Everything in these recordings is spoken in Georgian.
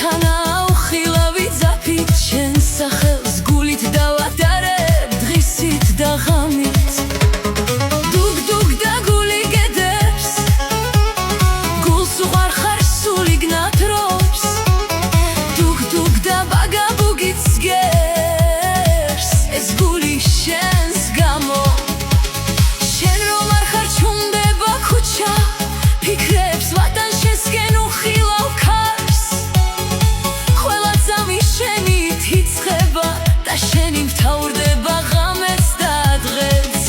შენთანაა უხილავი ძაფით შენს სახელს გულით დავატარებ დღისით და ღამით დუგ-დუგ და გული გედებს გულს უყვარ ხარ სული გნათრობს დუგ-დუგ და ბაგაბუგიც გერს ეს გული შენს გამო შენ რომ არ ხარ ჩუმდება ქუჩა ფიქრებს ვატან შესკენ უხილავ ქარს ყველა ძამი შენით იწყება და შენი მთავრდება ღამეს და დღეს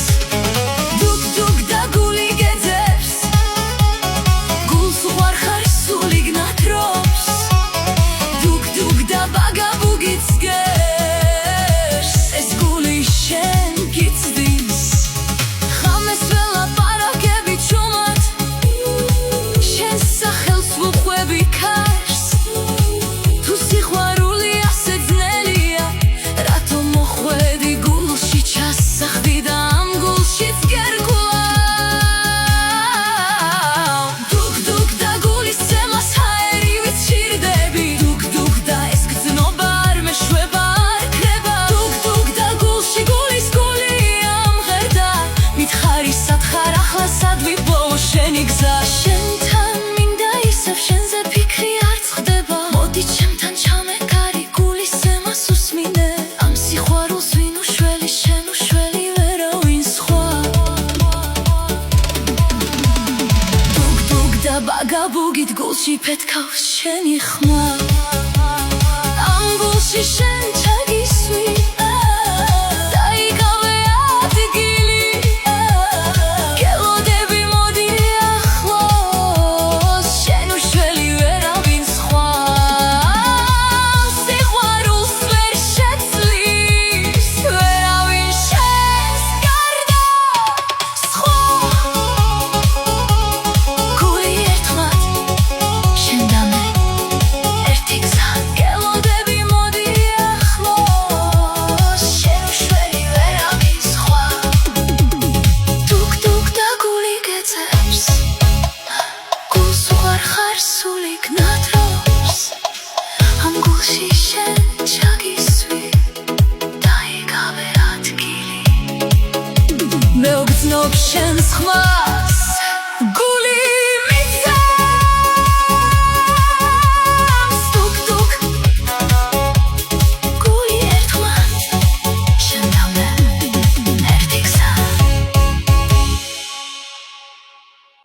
დუგ-დუგ და გული გეძებს გულს უყვარ ხარ სული გნათრობს დუგ-დუგ და ბაგაბუგიც გერს ეს გული შენ გიცდის ღამეს ველაპარაკები ჩუმად შენს სახელს ვუყვები ქარს თუ სიყვარული ასე ძნელია რატომ მოხვედი გულში ჩასახდი და ამ გულშიც გერგულავ დუგ-დუგ და გულის ცემას ჰაერი ვიცირდები დუგ-დუგ და ეს გრძნობა არ მეშვება არ ქრება დუგ-დუგ და გულში გულის გული ამღერდა მითხარი სათხარ ახლა სად ვიპოვო შენი გზა შენთან მინდა ისევ შენზე ფიქრი არ წყდება მოდი ჩემთან ჩამეკარი გულის ემას უსმინე ამ სიყვარულს ვინ უშველი შენ უშველი ვერავინ სხვა დუგ-დუგ და ბაგაბუგით გულში ფეთქავს შენი ხმა ამ გულში შენ ჩაგისვი დაიკავე ადგილი გელოდები მოდი ახლოს შენ უშველი ვერავინ სხვა სიყვარულს ვერ შეცვლის ვერავინ შენს გარდა სხვა გული ერთხმად შენ და მე ერთი გზა გელოდები მოდი ახლოს შენ უშველი ვერავინ სხვა დუგ-დუგ და გული გეძებს გულს უყვარ ხარ სული გნათრობს ამ გულში შენ ჩაგისვი დაიკავე ადგილი მე ვგრძნობ შენს ხმა